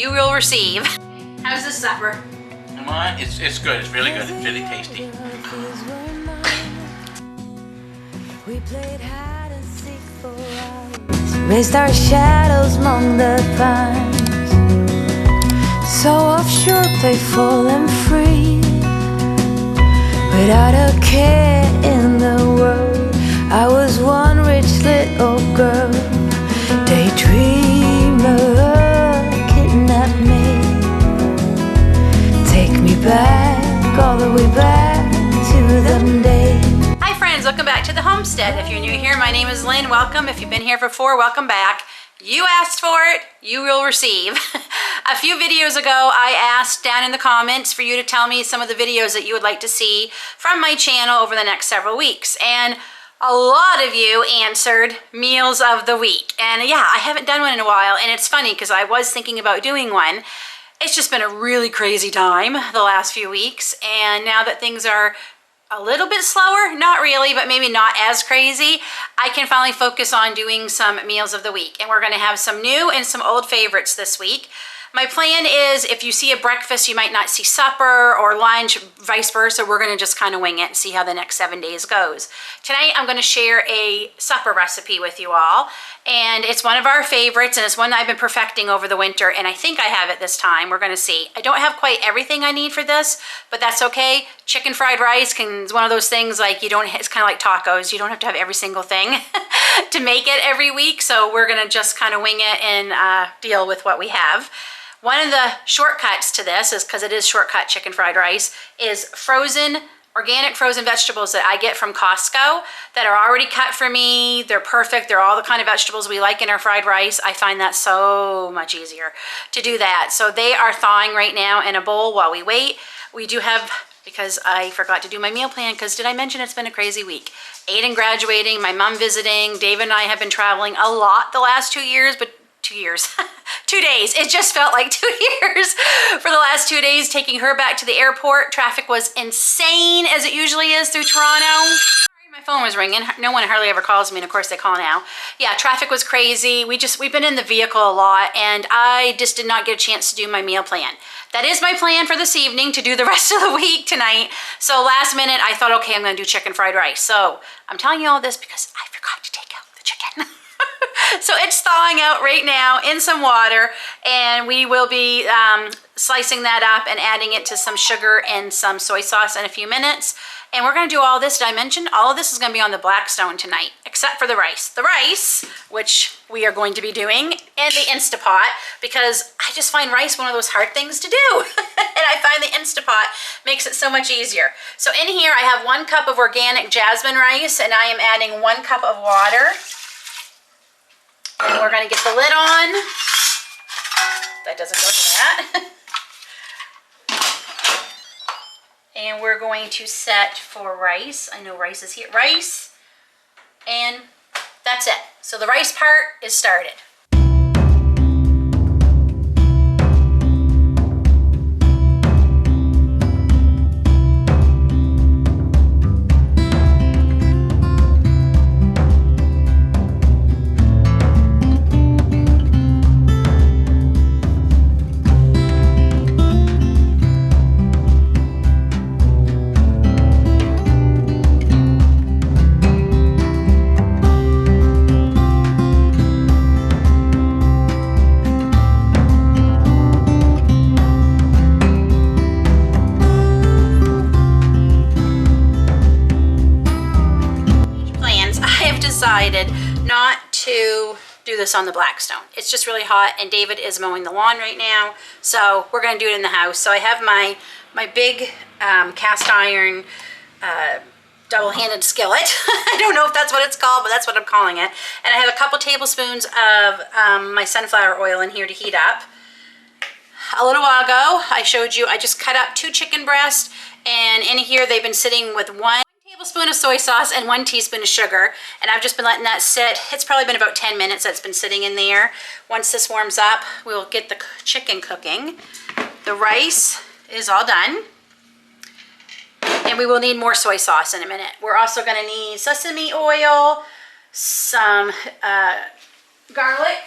you will receive. How's this supper? Mine, it's good. It's really good. It's really tasty. We played hide and seek for hours, raised our shadows among the pines. So offshore, playful and free, without a care in the world. I was one rich little girl, daydreamer, kidnap me, take me back, all the way back to them days. Hi friends, welcome back to the homestead. If you're new here, my name is Lynn. Welcome. If you've been here before, welcome back. You asked for it, you will receive. A few videos ago, I asked down in the comments for you to tell me some of the videos that you would like to see from my channel over the next several weeks. And a lot of you answered meals of the week. And yeah, I haven't done one in a while. And it's funny because I was thinking about doing one. It's just been a really crazy time the last few weeks. And now that things are a little bit slower, not really, but maybe not as crazy, I can finally focus on doing some meals of the week. And we're gonna have some new and some old favorites this week. My plan is if you see a breakfast, you might not see supper or lunch, vice versa. We're gonna just kind of wing it and see how the next 7 days goes. Tonight, I'm gonna share a supper recipe with you all. And it's one of our favorites, and it's one I've been perfecting over the winter, and I think I have it this time. We're gonna see. I don't have quite everything I need for this, but that's okay. Chicken fried rice is one of those things like it's kind of like tacos. You don't have to have every single thing to make it every week, so we're gonna just kind of wing it and deal with what we have. One of the shortcuts to this is, because it is shortcut chicken fried rice, is organic frozen vegetables that I get from Costco that are already cut for me. They're perfect. They're all the kind of vegetables we like in our fried rice. I find that so much easier to do that. So they are thawing right now in a bowl while we wait. We do have, because I forgot to do my meal plan, because did I mention it's been a crazy week? Aiden graduating, my mom visiting, David and I have been traveling a lot the last 2 years, but 2 years, 2 days. It just felt like 2 years for the last 2 days, taking her back to the airport. Traffic was insane, as it usually is through Toronto. Sorry, my phone was ringing. No one hardly ever calls me, and of course they call now. Yeah, traffic was crazy. We've been in the vehicle a lot, and I just did not get a chance to do my meal plan. That is my plan for this evening, to do the rest of the week tonight. So last minute, I thought, okay, I'm gonna do chicken fried rice. So I'm telling you all this because I forgot to take out the chicken. So it's thawing out right now in some water, and we will be slicing that up and adding it to some sugar and some soy sauce in a few minutes. And we're gonna do all this. Did I mention? All of this is gonna be on the Blackstone tonight, except for the rice. The rice, which we are going to be doing in the Instapot, because I just find rice one of those hard things to do. And I find the Instapot makes it so much easier. So in here, I have 1 cup of organic jasmine rice, and I am adding 1 cup of water. And we're gonna get the lid on. That doesn't go to that. And we're going to set for rice. I know rice is here. Rice, and that's it. So the rice part is started. Decided not to do this on the Blackstone. It's just really hot, and David is mowing the lawn right now, so we're gonna do it in the house. So I have my big cast iron double-handed skillet. I don't know if that's what it's called, but that's what I'm calling it. And I have a couple tablespoons of my sunflower oil in here to heat up. A little while ago, I showed you I just cut up 2 chicken breasts, and in here they've been sitting with 1 tablespoon of soy sauce and 1 teaspoon of sugar, and I've just been letting that sit. It's probably been about 10 minutes that's been sitting in there. Once this warms up, we'll get the chicken cooking. The rice is all done, and we will need more soy sauce in a minute. We're also going to need sesame oil, some garlic.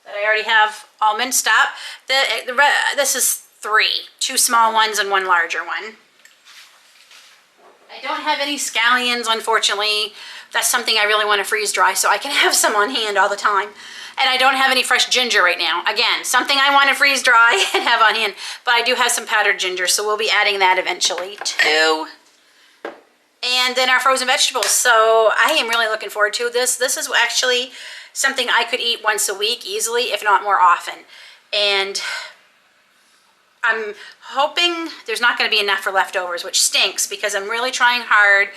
that I already have all minced up. This is 3, 2 small ones and 1 larger one. I don't have any scallions, unfortunately. That's something I really want to freeze dry so I can have some on hand all the time. And I don't have any fresh ginger right now. Again, something I want to freeze dry and have on hand. But I do have some powdered ginger, so we'll be adding that eventually too. And then our frozen vegetables. So I am really looking forward to this. This is actually something I could eat once a week easily, if not more often. And I'm hoping there's not going to be enough for leftovers, which stinks because I'm really trying hard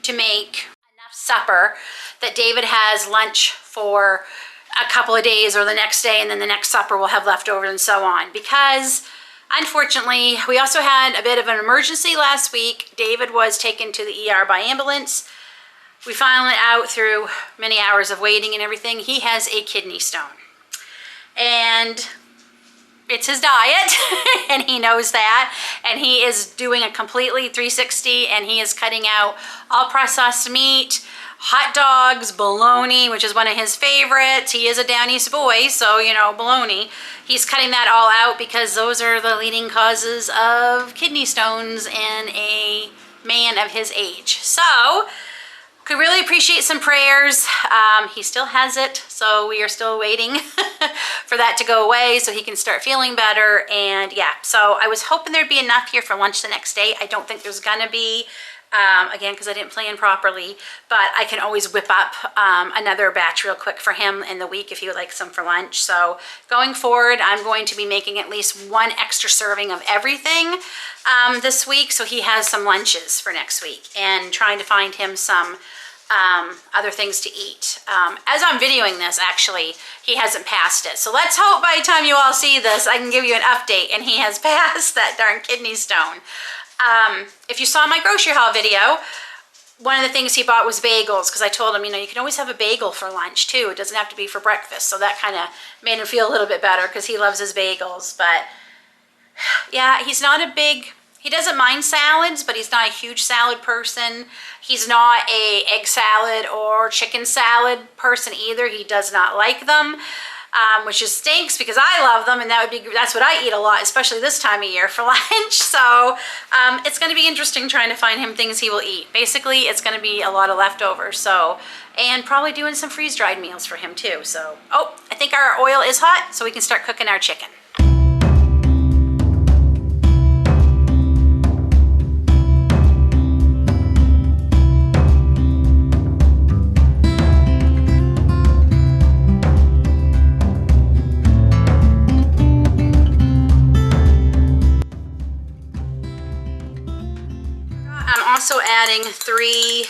to make enough supper that David has lunch for a couple of days or the next day, and then the next supper will have leftovers and so on. Because unfortunately, we also had a bit of an emergency last week. David was taken to the ER by ambulance. We found out through many hours of waiting and everything, he has a kidney stone. And it's his diet, and he knows that, and he is doing a completely 360, and he is cutting out all processed meat, hot dogs, bologna, which is one of his favorites. He is a Down East boy, so, you know, bologna. He's cutting that all out because those are the leading causes of kidney stones in a man of his age. So, could really appreciate some prayers. He still has it, so we are still waiting for that to go away so he can start feeling better. And yeah, so I was hoping there'd be enough here for lunch the next day. I don't think there's gonna be, again, because I didn't plan properly, but I can always whip up another batch real quick for him in the week if he would like some for lunch. So going forward, I'm going to be making at least 1 extra serving of everything this week, so he has some lunches for next week, and trying to find him some other things to eat. As I'm videoing this, actually, he hasn't passed it. So let's hope by the time you all see this, I can give you an update and he has passed that darn kidney stone. If you saw my grocery haul video, one of the things he bought was bagels, because I told him, you know, you can always have a bagel for lunch too. It doesn't have to be for breakfast. So that kind of made him feel a little bit better because he loves his bagels. But yeah, he's not a big... He doesn't mind salads, but he's not a huge salad person. He's not a egg salad or chicken salad person either. He does not like them, which just stinks because I love them, and that's what I eat a lot, especially this time of year for lunch. So it's going to be interesting trying to find him things he will eat. Basically, it's going to be a lot of leftovers. So, and probably doing some freeze-dried meals for him too. So, oh, I think our oil is hot, so we can start cooking our chicken. Also adding 3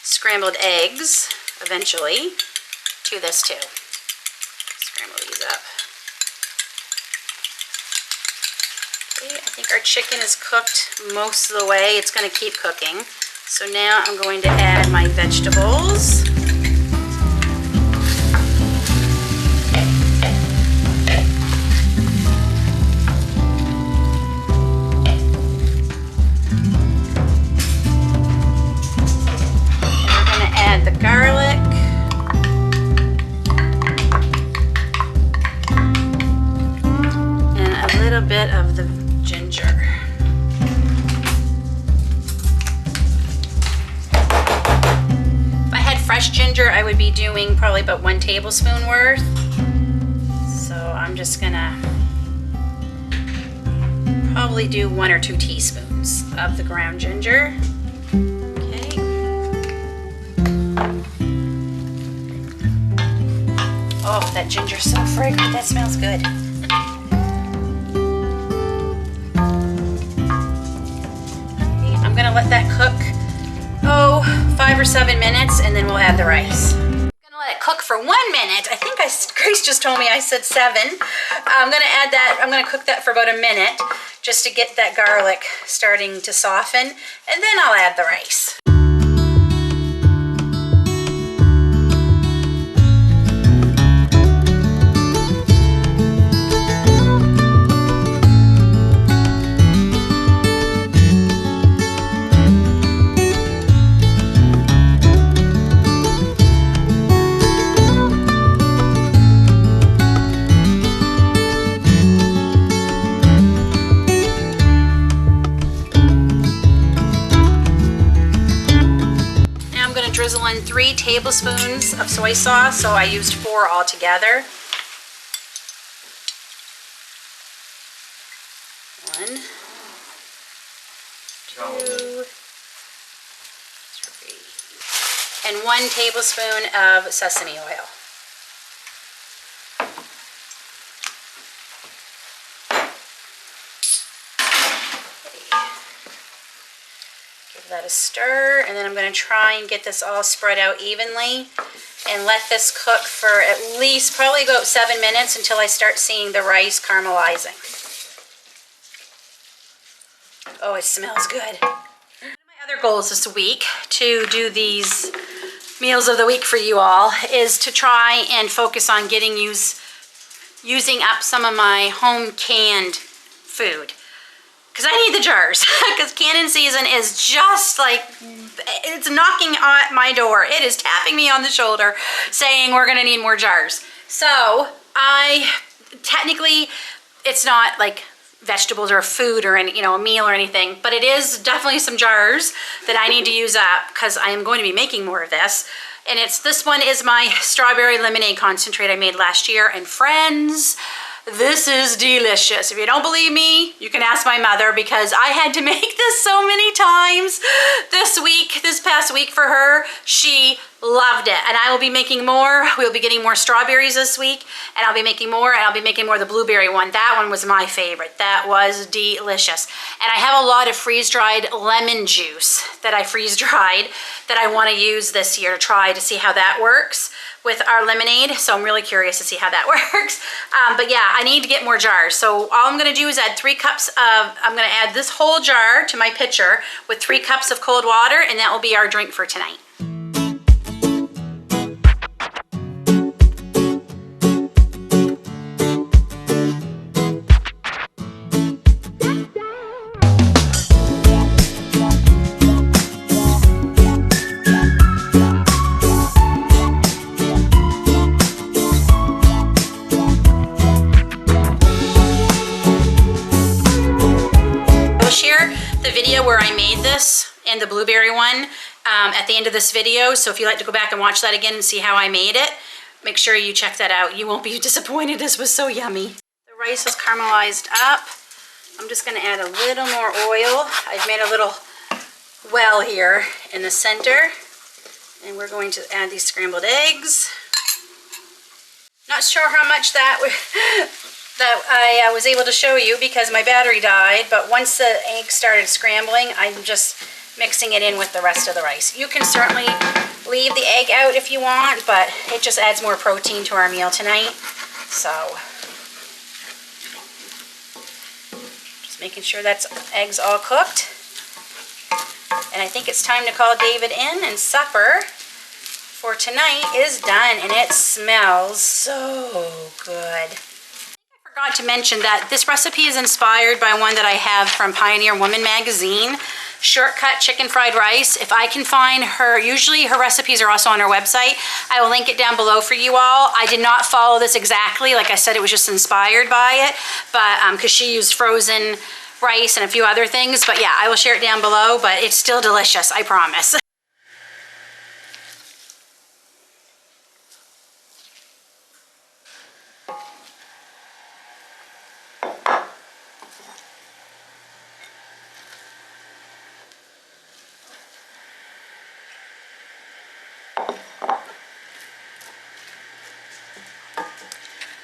scrambled eggs eventually to this too. Scramble these up. Okay, I think our chicken is cooked most of the way. It's going to keep cooking. So now I'm going to add my vegetables. The garlic, and a little bit of the ginger. If I had fresh ginger, I would be doing probably about 1 tablespoon worth. So I'm just gonna probably do 1 or 2 teaspoons of the ground ginger. Oh, that ginger's so fragrant. That smells good. Okay, I'm gonna let that cook, 5 or 7 minutes, and then we'll add the rice. I'm gonna let it cook for 1 minute. I think Grace just told me I said 7. I'm gonna add that, I'm gonna cook that for about a minute, just to get that garlic starting to soften, and then I'll add the rice. drizzle in 3 tablespoons of soy sauce, so I used 4 altogether. 1, 2, 3, and 1 tablespoon of sesame oil. Give that a stir, and then I'm going to try and get this all spread out evenly and let this cook for at least probably about 7 minutes until I start seeing the rice caramelizing. Oh, it smells good. One of my other goals this week to do these meals of the week for you all is to try and focus on using up some of my home canned food. Because I need the jars, because canning season is just like, it's knocking at my door. It is tapping me on the shoulder saying we're gonna need more jars. So technically, it's not like vegetables or food or any, a meal or anything, but it is definitely some jars that I need to use up because I am going to be making more of this. And this one is my strawberry lemonade concentrate I made last year, and friends, this is delicious. If you don't believe me, you can ask my mother, because I had to make this so many times this past week for her. She loved it, and I will be making more. We'll be getting more strawberries this week, and I'll be making more, and I'll be making more of the blueberry one. That one was my favorite. That was delicious. And I have a lot of freeze-dried lemon juice that I freeze-dried that I want to use this year to try to see how that works with our lemonade. So I'm really curious to see how that works. But yeah, I need to get more jars. So all I'm gonna do is add 3 cups of, I'm gonna add this whole jar to my pitcher with 3 cups of cold water, and that will be our drink for tonight. Where I made this and the blueberry one at the end of this video, so if you'd like to go back and watch that again and see how I made it, make sure you check that out. You won't be disappointed. This was so yummy. The rice is caramelized up. I'm just going to add a little more oil. I've made a little well here in the center, and we're going to add these scrambled eggs. Not sure how much that I was able to show you because my battery died, but once the egg started scrambling, I'm just mixing it in with the rest of the rice. You can certainly leave the egg out if you want, but it just adds more protein to our meal tonight. So just making sure that egg's all cooked. And I think it's time to call David in, and supper for tonight is done, and it smells so good. I forgot to mention that this recipe is inspired by one that I have from Pioneer Woman magazine, shortcut chicken fried rice. If I can find her, usually her recipes are also on her website. I will link it down below for you all. I did not follow this exactly. Like I said, it was just inspired by it, but because she used frozen rice and a few other things. But yeah, I will share it down below, but it's still delicious, I promise.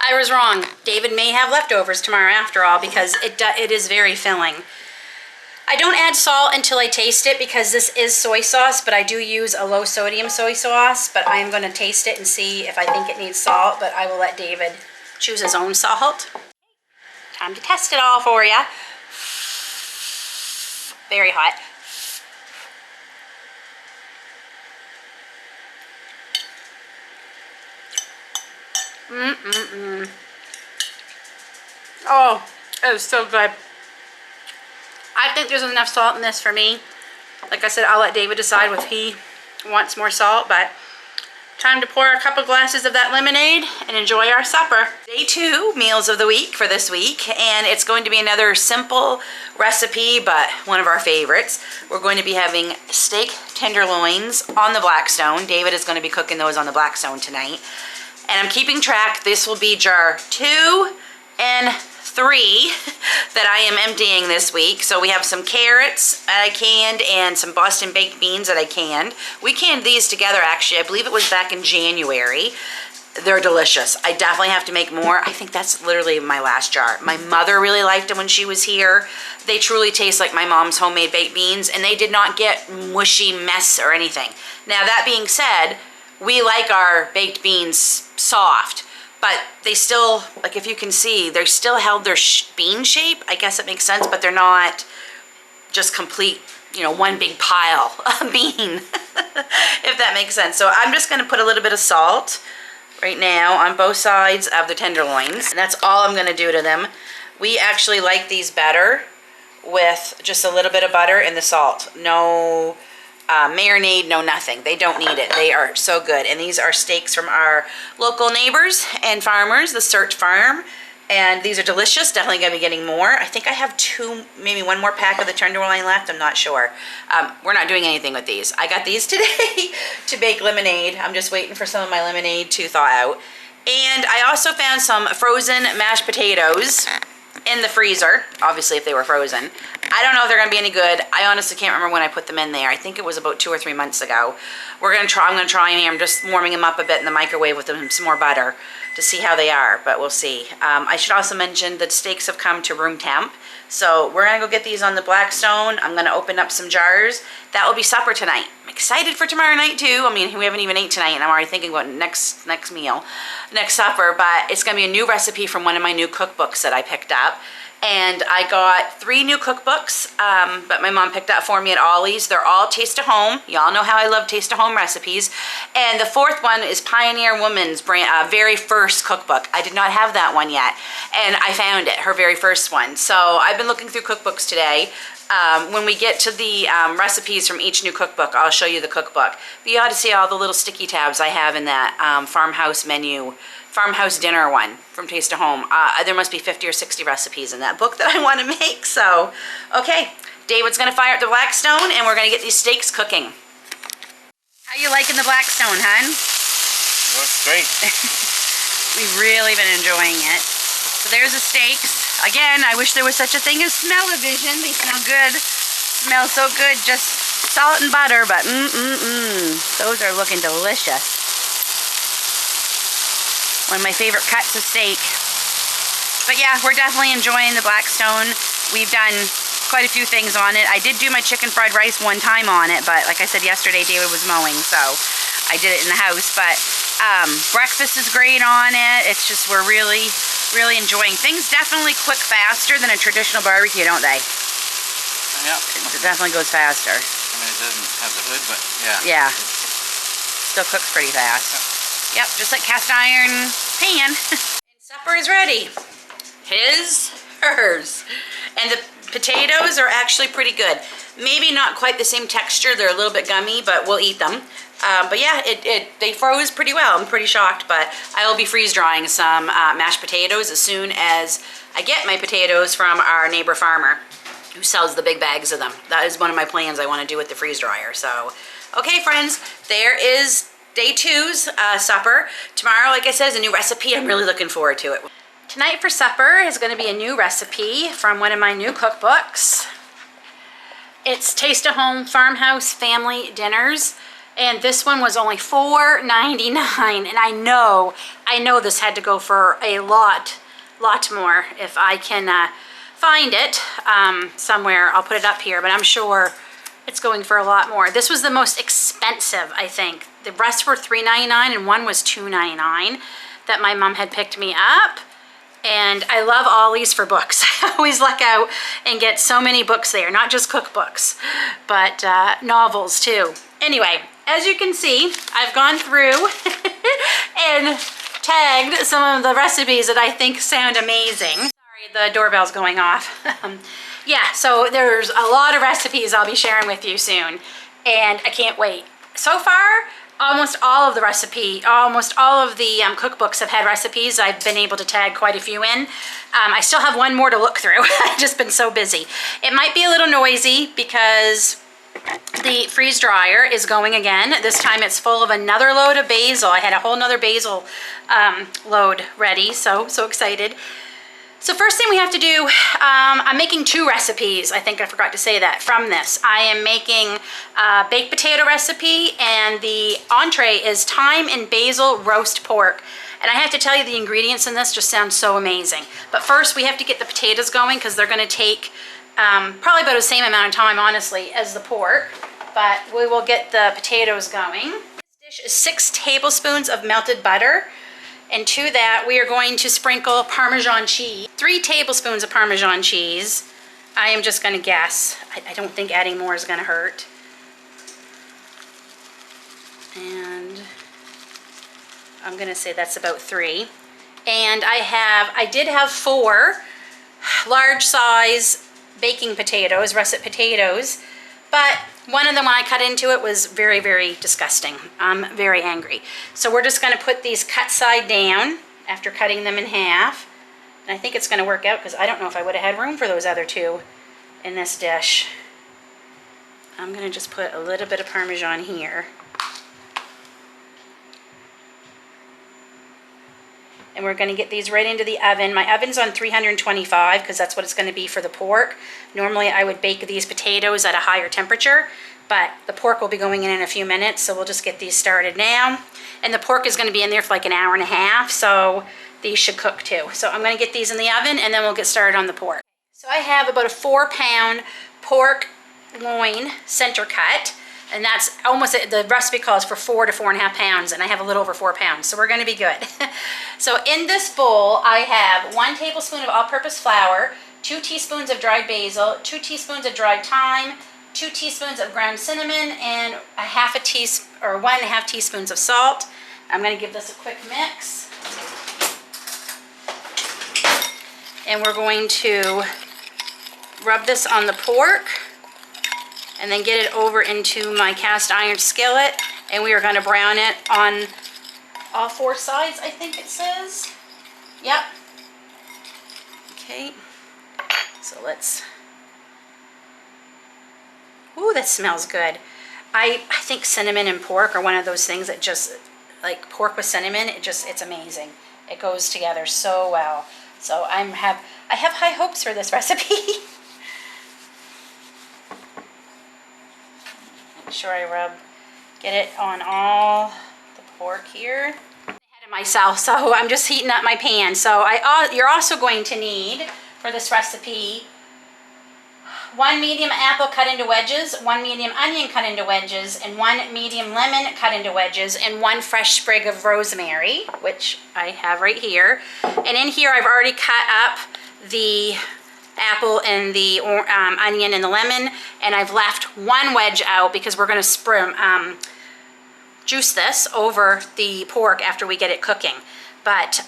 I was wrong. David may have leftovers tomorrow after all, because it is very filling. I don't add salt until I taste it because this is soy sauce, but I do use a low sodium soy sauce, but I'm going to taste it and see if I think it needs salt, but I will let David choose his own salt. Time to test it all for you. Very hot. Oh, it was so good. I think there's enough salt in this for me. Like I said, I'll let David decide if he wants more salt, but time to pour a couple glasses of that lemonade and enjoy our supper. Day 2 meals of the week for this week, and it's going to be another simple recipe, but one of our favorites. We're going to be having steak tenderloins on the Blackstone. David is going to be cooking those on the Blackstone tonight. And I'm keeping track. This will be jar 2 and 3 that I am emptying this week. So we have some carrots that I canned and some Boston baked beans that I canned. We canned these together actually. I believe it was back in January. They're delicious. I definitely have to make more. I think that's literally my last jar. My mother really liked them when she was here. They truly taste like my mom's homemade baked beans, and they did not get mushy mess or anything. Now that being said, we like our baked beans soft. But they still, like if you can see, they still held their bean shape. I guess it makes sense, but they're not just complete, you know, one big pile of bean, if that makes sense. So I'm just gonna put a little bit of salt right now on both sides of the tenderloins. And that's all I'm gonna do to them. We actually like these better with just a little bit of butter and the salt. No marinade, no nothing. They don't need it. They are so good. And these are steaks from our local neighbors and farmers, the Search Farm. And these are delicious. Definitely going to be getting more. I think I have 2, maybe 1 more pack of the tenderloin left. I'm not sure. We're not doing anything with these. I got these today to bake lemonade. I'm just waiting for some of my lemonade to thaw out. And I also found some frozen mashed potatoes in the freezer, obviously if they were frozen. I don't know if they're gonna be any good. I honestly can't remember when I put them in there. I think it was about 2 or 3 months ago. I'm gonna try them here. I'm just warming them up a bit in the microwave with some more butter to see how they are, but we'll see. I should also mention that steaks have come to room temp. So we're gonna go get these on the Blackstone. I'm gonna open up some jars. That will be supper tonight. I'm excited for tomorrow night too. I mean, we haven't even ate tonight and I'm already thinking about next meal, next supper, but it's gonna be a new recipe from one of my new cookbooks that I picked up. And I got 3 new cookbooks, but my mom picked up for me at Ollie's. They're all Taste of Home. Y'all know how I love Taste of Home recipes. And the 4th one is Pioneer Woman's brand, very first cookbook. I did not have that one yet, and I found it, her very first one. So I've been looking through cookbooks today. When we get to the recipes from each new cookbook, I'll show you the cookbook. But you ought to see all the little sticky tabs I have in that farmhouse dinner one from Taste of Home. There must be 50 or 60 recipes in that book that I want to make. So, okay, David's gonna fire up the Blackstone and we're gonna get these steaks cooking. How you liking the Blackstone, hun? Looks great. We've really been enjoying it. So there's the steaks. Again, I wish there was such a thing as smell-o-vision. They smell good. Smell so good, just salt and butter, but those are looking delicious. One of my favorite cuts of steak. But yeah, we're definitely enjoying the Blackstone. We've done quite a few things on it. I did do my chicken fried rice one time on it, but like I said yesterday, David was mowing, so I did it in the house. But breakfast is great on it. It's just, we're really enjoying. Things definitely cook faster than a traditional barbecue, don't they? Yeah. It definitely goes faster. I mean, it doesn't have the hood, but yeah. Yeah. Still cooks pretty fast. Yep, just like cast iron pan. And supper is ready. Hers. And the potatoes are actually pretty good. Maybe not quite the same texture. They're a little bit gummy, but we'll eat them. But yeah, they froze pretty well. I'm pretty shocked, but I will be freeze drying some mashed potatoes as soon as I get my potatoes from our neighbor farmer who sells the big bags of them. That is one of my plans I want to do with the freeze dryer. So, okay friends, there is Day 2's supper. Tomorrow, like I said, is a new recipe. I'm really looking forward to it. Tonight for supper is going to be a new recipe from one of my new cookbooks. It's Taste of Home Farmhouse Family Dinners. And this one was only $4.99. And I know this had to go for a lot more. If I can find it somewhere, I'll put it up here. But I'm sure it's going for a lot more. This was the most expensive, I think. The rest were $3.99 and one was $2.99 that my mom had picked me up. And I love Ollie's for books. I always luck out and get so many books there, not just cookbooks, but novels too. Anyway, as you can see, I've gone through and tagged some of the recipes that I think sound amazing. Sorry, the doorbell's going off. Yeah, so there's a lot of recipes I'll be sharing with you soon, and I can't wait. So far, almost all of the cookbooks have had recipes. I've been able to tag quite a few in. I still have one more to look through. I've just been so busy. It might be a little noisy because the freeze dryer is going again. This time it's full of another load of basil. I had a whole nother basil load ready, so excited. So first thing we have to do, I'm making 2 recipes. I think I forgot to say that from this. I am making a baked potato recipe, and the entree is thyme and basil roast pork. And I have to tell you, the ingredients in this just sound so amazing. But first we have to get the potatoes going because they're gonna take probably about the same amount of time, honestly, as the pork. But we will get the potatoes going. This dish is 6 tablespoons of melted butter. And to that, we are going to sprinkle Parmesan cheese. 3 tablespoons of Parmesan cheese. I am just gonna guess. I don't think adding more is gonna hurt. And I'm gonna say that's about 3. And I did have 4 large size baking potatoes, russet potatoes, but one of them, when I cut into it, was very, very disgusting. I'm very angry. So we're just gonna put these cut side down after cutting them in half. And I think it's gonna work out because I don't know if I would have had room for those other 2 in this dish. I'm gonna just put a little bit of Parmesan here. And we're gonna get these right into the oven. My oven's on 325 because that's what it's gonna be for the pork. Normally I would bake these potatoes at a higher temperature, but the pork will be going in a few minutes, so we'll just get these started now. And the pork is gonna be in there for like an hour and a half, so these should cook too. So I'm gonna get these in the oven and then we'll get started on the pork. So I have about a 4-pound pork loin center cut. And that's almost, the recipe calls for 4 to 4.5 pounds, and I have a little over 4 pounds, so we're gonna be good. So in this bowl, I have 1 tablespoon of all-purpose flour, 2 teaspoons of dried basil, 2 teaspoons of dried thyme, 2 teaspoons of ground cinnamon, and 1.5 teaspoons of salt. I'm gonna give this a quick mix. And we're going to rub this on the pork, and then get it over into my cast iron skillet, and we are gonna brown it on all 4 sides, I think it says. Yep. Okay, so let's, ooh, that smells good. I think cinnamon and pork are one of those things that just, like pork with cinnamon, it's amazing. It goes together so well. So I have high hopes for this recipe. Make sure I get it on all the pork here. I'm ahead of myself, so I'm just heating up my pan. So you're also going to need, for this recipe, 1 medium apple cut into wedges, 1 medium onion cut into wedges, and 1 medium lemon cut into wedges, and 1 fresh sprig of rosemary, which I have right here. And in here I've already cut up the apple and the onion and the lemon, and I've left 1 wedge out because we're going to juice this over the pork after we get it cooking. But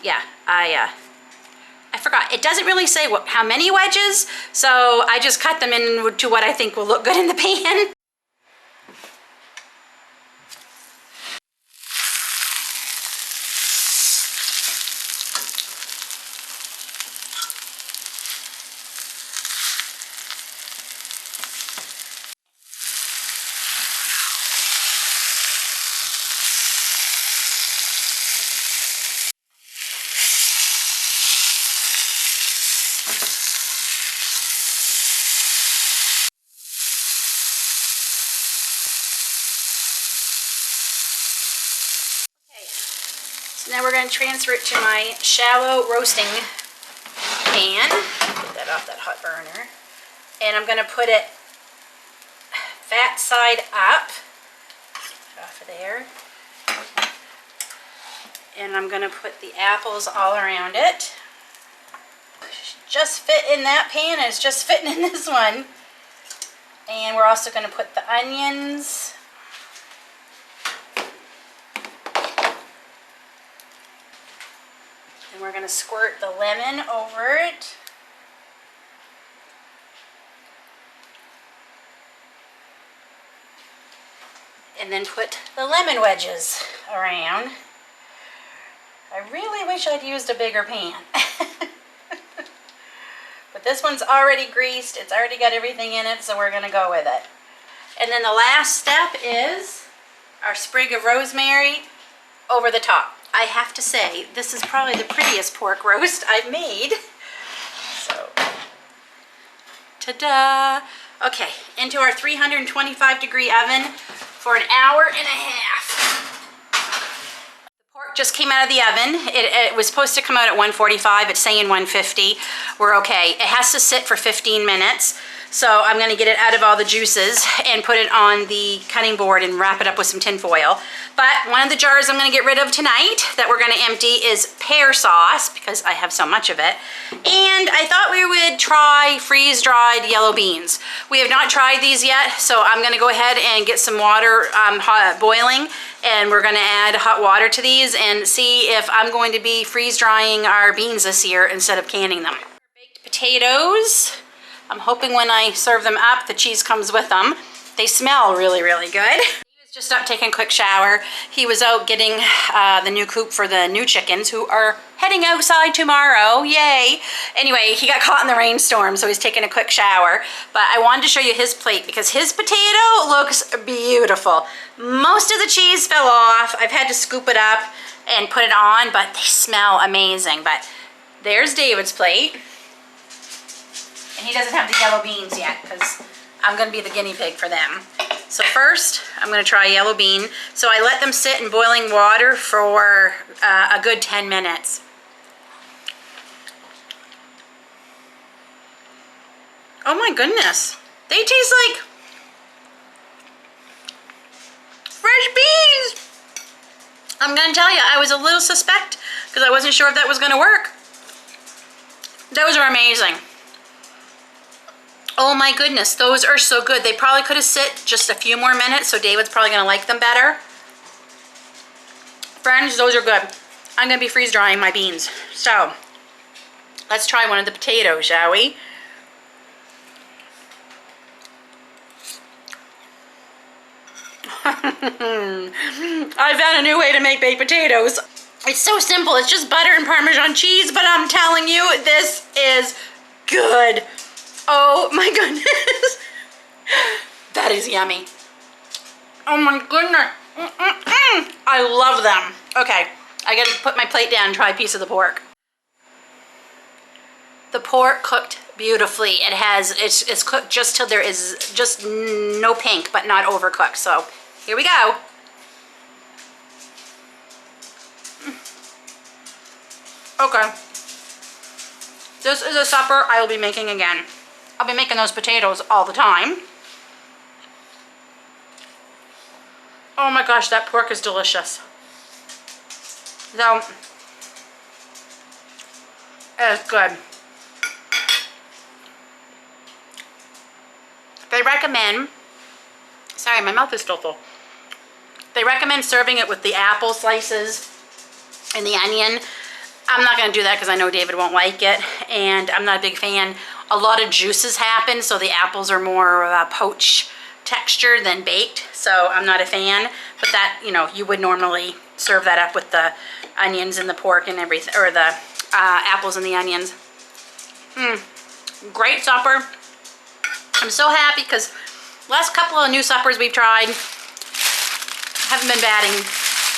yeah, I forgot. It doesn't really say how many wedges, so I just cut them into what I think will look good in the pan. So now we're going to transfer it to my shallow roasting pan. Get that off that hot burner. And I'm going to put it fat side up. Off of there. And I'm going to put the apples all around it. Just fit in that pan, and it's just fitting in this one. And we're also going to put the onions. And we're going to squirt the lemon over it. and then put the lemon wedges around. I really wish I'd used a bigger pan. But this one's already greased. It's already got everything in it, so we're gonna go with it. And then the last step is our sprig of rosemary over the top. I have to say, this is probably the prettiest pork roast I've made. So, ta-da! Okay, into our 325-degree oven for an hour and a half. Just came out of the oven. It was supposed to come out at 145. It's saying 150. We're okay. It has to sit for 15 minutes. So I'm going to get it out of all the juices and put it on the cutting board and wrap it up with some tin foil. But one of the jars I'm going to get rid of tonight that we're going to empty is pear sauce because I have so much of it. And I thought we would try freeze-dried yellow beans. We have not tried these yet, so I'm going to go ahead and get some water boiling, and we're going to add hot water to these and see if I'm going to be freeze-drying our beans this year instead of canning them. Baked potatoes. I'm hoping when I serve them up, the cheese comes with them. They smell really, really good. He was just up taking a quick shower. He was out getting the new coop for the new chickens who are heading outside tomorrow. Yay. Anyway, he got caught in the rainstorm, so he's taking a quick shower. But I wanted to show you his plate because his potato looks beautiful. Most of the cheese fell off. I've had to scoop it up and put it on, but they smell amazing. But there's David's plate. And he doesn't have the yellow beans yet because I'm going to be the guinea pig for them. So first, I'm going to try yellow bean. So I let them sit in boiling water for a good 10 minutes. Oh my goodness. They taste like fresh beans. I'm going to tell you, I was a little suspect because I wasn't sure if that was going to work. Those are amazing. Oh my goodness, those are so good. They probably could have sit just a few more minutes, so David's probably gonna like them better. Friends, those are good. I'm gonna be freeze drying my beans. So, let's try one of the potatoes, shall we? I found a new way to make baked potatoes. It's so simple, it's just butter and Parmesan cheese, but I'm telling you, this is good. Oh my goodness. That is yummy. Oh my goodness. I love them. Okay, I gotta put my plate down and try a piece of the pork. The pork cooked beautifully. It's cooked just till there is just no pink, but not overcooked. So here we go. Okay. This is a supper I will be making again. I'll be making those potatoes all the time. Oh my gosh, that pork is delicious. So, it's good. They recommend, sorry, my mouth is still full. They recommend serving it with the apple slices and the onion. I'm not going to do that because I know David won't like it, and I'm not a big fan. A lot of juices happen, so the apples are more poached texture than baked, so I'm not a fan. But that, you know, you would normally serve that up with the onions and the pork and everything, or the apples and the onions. Great supper. I'm so happy because last couple of new suppers we've tried haven't been batting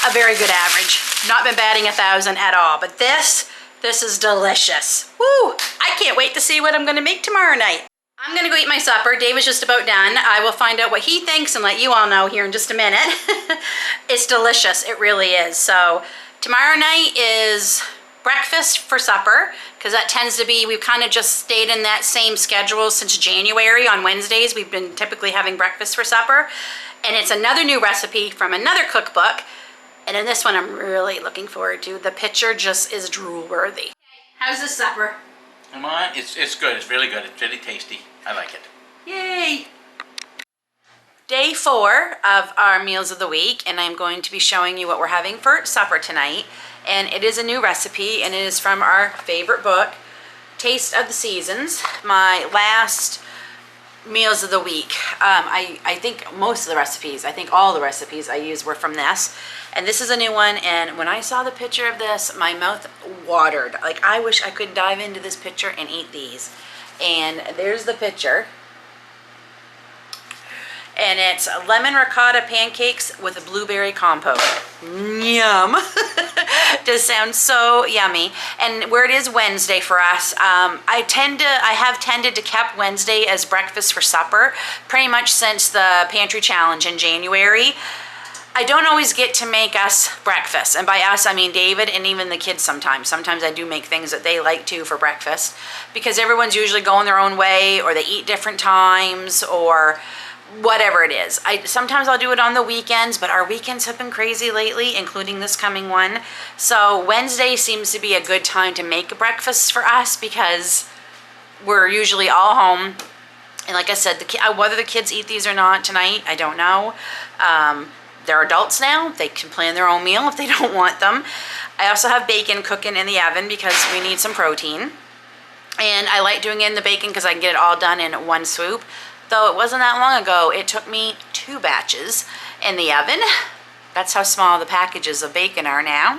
a very good average. Not been batting 1,000 at all, but this is delicious. Woo! I can't wait to see what I'm gonna make tomorrow night. I'm gonna go eat my supper. Dave is just about done. I will find out what he thinks and let you all know here in just a minute. It's delicious, it really is. So tomorrow night is breakfast for supper, because that tends to be, we've kind of just stayed in that same schedule since January. On Wednesdays, we've been typically having breakfast for supper. And it's another new recipe from another cookbook. And in this one, I'm really looking forward to. The picture just is drool-worthy. How's this supper? Come on, it's good. It's really good. It's really tasty. I like it. Yay! Day 4 of our meals of the week, and I'm going to be showing you what we're having for supper tonight. And it is a new recipe, and it is from our favorite book, Taste of the Seasons. My last meals of the week. I think most of the recipes, I think all the recipes I used were from this. And this is a new one, and when I saw the picture of this, my mouth watered. Like, I wish I could dive into this picture and eat these. And there's the picture. And it's lemon ricotta pancakes with a blueberry compote. Yum. Just sounds so yummy. And where it is Wednesday for us, I have tended to keep Wednesday as breakfast for supper pretty much since the pantry challenge in January. I don't always get to make us breakfast, and by us I mean David and even the kids sometimes. Sometimes I do make things that they like to for breakfast because everyone's usually going their own way, or they eat different times, or whatever it is. Sometimes I'll do it on the weekends, but our weekends have been crazy lately, including this coming one. So Wednesday seems to be a good time to make a breakfast for us because we're usually all home. And like I said, whether the kids eat these or not tonight, I don't know. They're adults now. They can plan their own meal if they don't want them. I also have bacon cooking in the oven because we need some protein. And I like doing it in the bacon because I can get it all done in one swoop. Though it wasn't that long ago, it took me 2 batches in the oven. That's how small the packages of bacon are now.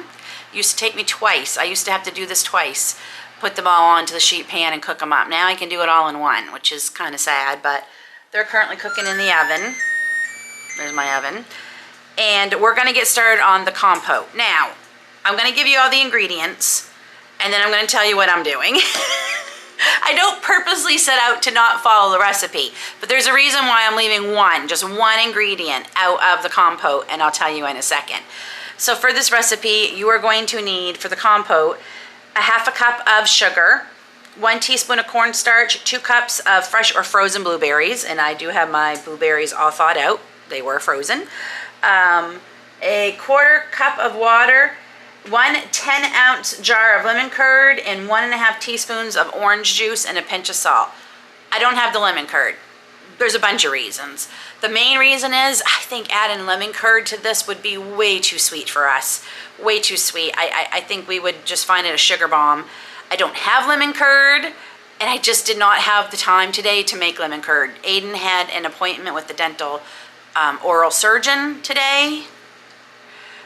It used to take me twice. I used to have to do this twice. Put them all onto the sheet pan and cook them up. Now I can do it all in one, which is kind of sad, but they're currently cooking in the oven. There's my oven. And we're gonna get started on the compote. Now, I'm gonna give you all the ingredients, and then I'm gonna tell you what I'm doing. I don't purposely set out to not follow the recipe, but there's a reason why I'm leaving just one ingredient out of the compote, and I'll tell you in a second. So for this recipe, you are going to need, for the compote, a 1/2 cup of sugar, 1 teaspoon of cornstarch, 2 cups of fresh or frozen blueberries, and I do have my blueberries all thawed out. They were frozen. A 1/4 cup of water, 1 10-ounce jar of lemon curd, and 1.5 teaspoons of orange juice, and a pinch of salt. I don't have the lemon curd. There's a bunch of reasons. The main reason is I think adding lemon curd to this would be way too sweet for us. Way too sweet. I think we would just find it a sugar bomb. I don't have lemon curd, and I just did not have the time today to make lemon curd. Aiden had an appointment with the dental oral surgeon today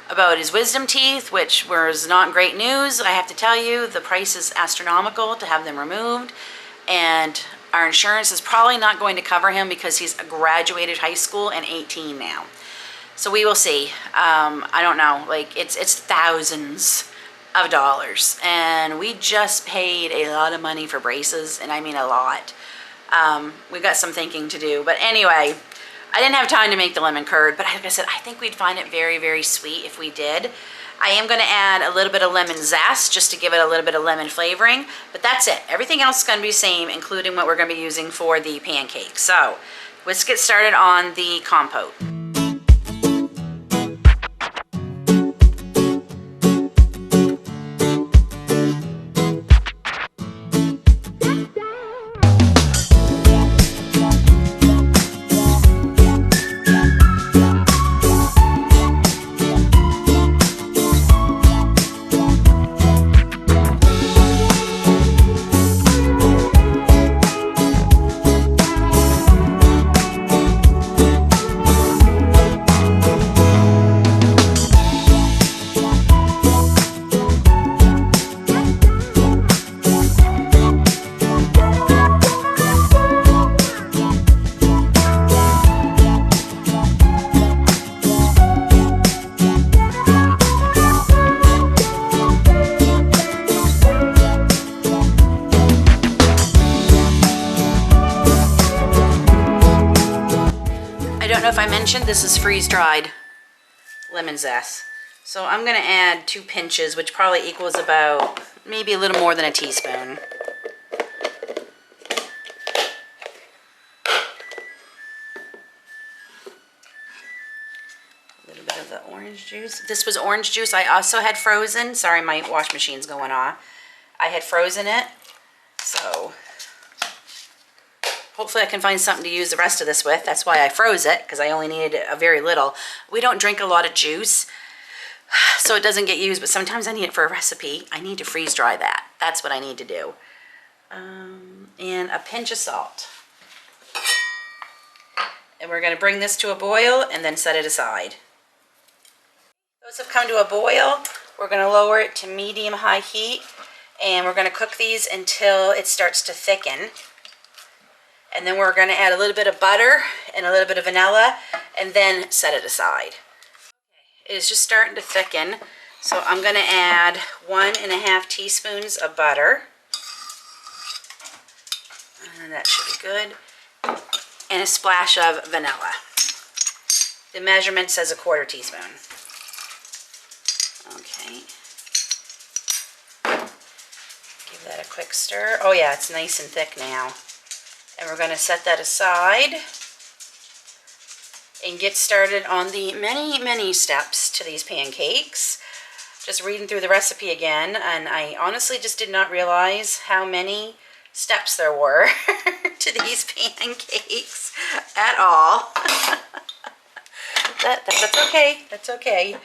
about his wisdom teeth, which was not great news. I have to tell you, the price is astronomical to have them removed, and our insurance is probably not going to cover him because he's graduated high school and 18 now. So we will see. I don't know, like it's thousands of dollars, and we just paid a lot of money for braces, and I mean a lot. We've got some thinking to do, but anyway, I didn't have time to make the lemon curd, but like I said, I think we'd find it very, very sweet if we did. I am going to add a little bit of lemon zest just to give it a little bit of lemon flavoring, but that's it. Everything else is going to be the same, including what we're going to be using for the pancakes. So let's get started on the compote. If I mentioned, this is freeze-dried lemon zest. So I'm going to add 2 pinches, which probably equals about maybe a little more than a teaspoon. A little bit of the orange juice. This was orange juice I also had frozen. Sorry, my wash machine's going off. I had frozen it, so hopefully I can find something to use the rest of this with. That's why I froze it, because I only needed a very little. We don't drink a lot of juice, so it doesn't get used, but sometimes I need it for a recipe. I need to freeze dry that. That's what I need to do. And a pinch of salt. And we're going to bring this to a boil and then set it aside. Those have come to a boil. We're going to lower it to medium-high heat, and we're going to cook these until it starts to thicken. And then we're going to add a little bit of butter and a little bit of vanilla, and then set it aside. It is just starting to thicken, so I'm going to add 1.5 teaspoons of butter. And that should be good. And a splash of vanilla. The measurement says 1/4 teaspoon. Okay. Give that a quick stir. Oh yeah, it's nice and thick now. And we're going to set that aside and get started on the many steps to these pancakes. Just reading through the recipe again, and I honestly just did not realize how many steps there were to these pancakes at all. That's okay. That's okay.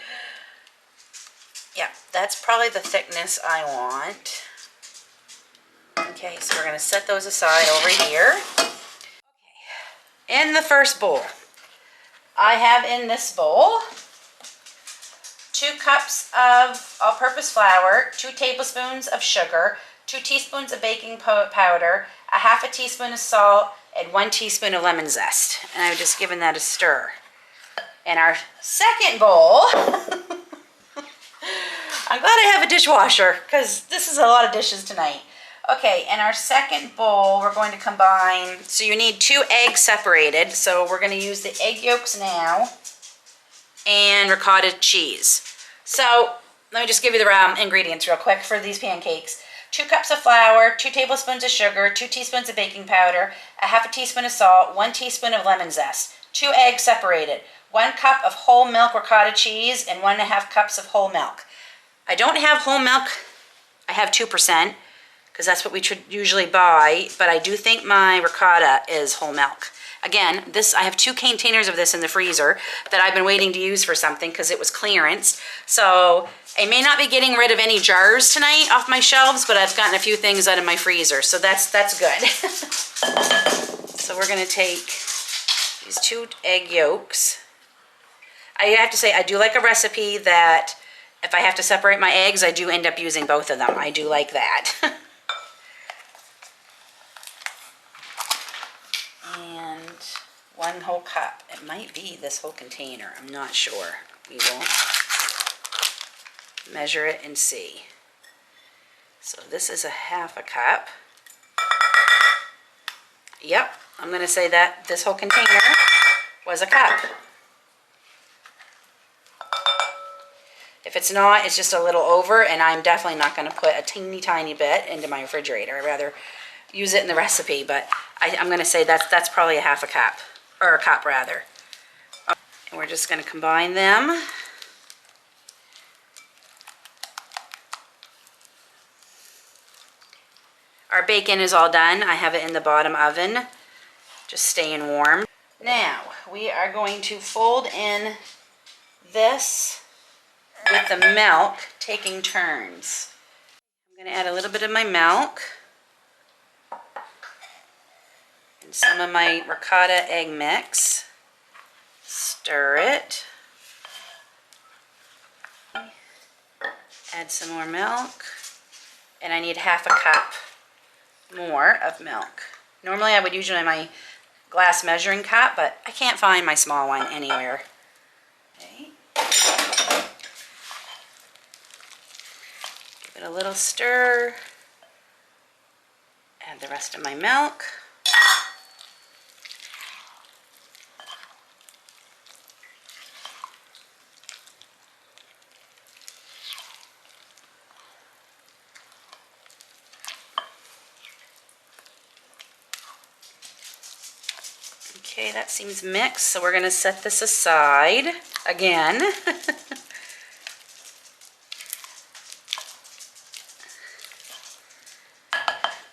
Yeah, that's probably the thickness I want. Okay, so we're going to set those aside over here. In the first bowl, I have in this bowl 2 cups of all-purpose flour, 2 tablespoons of sugar, 2 teaspoons of baking powder, 1/2 teaspoon of salt, and 1 teaspoon of lemon zest. And I've just given that a stir. In our second bowl, I'm glad I have a dishwasher because this is a lot of dishes tonight. Okay, in our second bowl, we're going to combine, so you need 2 eggs separated. So we're going to use the egg yolks now and ricotta cheese. So let me just give you the ingredients real quick for these pancakes. 2 cups of flour, 2 tablespoons of sugar, 2 teaspoons of baking powder, 1/2 teaspoon of salt, 1 teaspoon of lemon zest, 2 eggs separated, 1 cup of whole milk ricotta cheese, and 1.5 cups of whole milk. I don't have whole milk. I have 2%. Because that's what we usually buy, but I do think my ricotta is whole milk. Again, I have 2 containers of this in the freezer that I've been waiting to use for something because it was clearance. So I may not be getting rid of any jars tonight off my shelves, but I've gotten a few things out of my freezer, so that's good. So we're gonna take these 2 egg yolks. I have to say, I do like a recipe that if I have to separate my eggs, I do end up using both of them. I do like that. And 1 whole cup. It might be this whole container. I'm not sure. We will measure it and see. So this is 1/2 cup. Yep, I'm going to say that this whole container was a cup. If it's not, it's just a little over, and I'm definitely not going to put a teeny tiny bit into my refrigerator. I'd rather use it in the recipe, but I'm going to say that's probably 1/2 cup, or a cup rather. And we're just going to combine them. Our bacon is all done. I have it in the bottom oven, just staying warm. Now, we are going to fold in this with the milk, taking turns. I'm going to add a little bit of my milk and some of my ricotta egg mix. Stir it. Add some more milk. And I need 1/2 cup more of milk. Normally I would use my glass measuring cup, but I can't find my small one anywhere. Okay. Give it a little stir. Add the rest of my milk. Okay, that seems mixed, so we're going to set this aside again.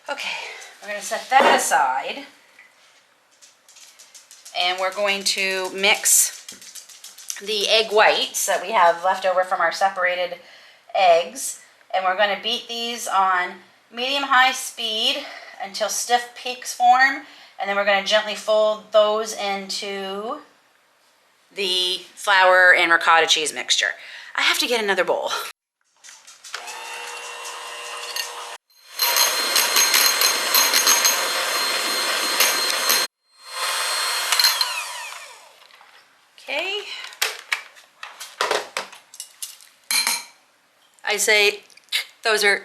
Okay, we're going to set that aside, and we're going to mix the egg whites that we have left over from our separated eggs, and we're going to beat these on medium-high speed until stiff peaks form. And then we're going to gently fold those into the flour and ricotta cheese mixture. I have to get another bowl. Okay. I say those are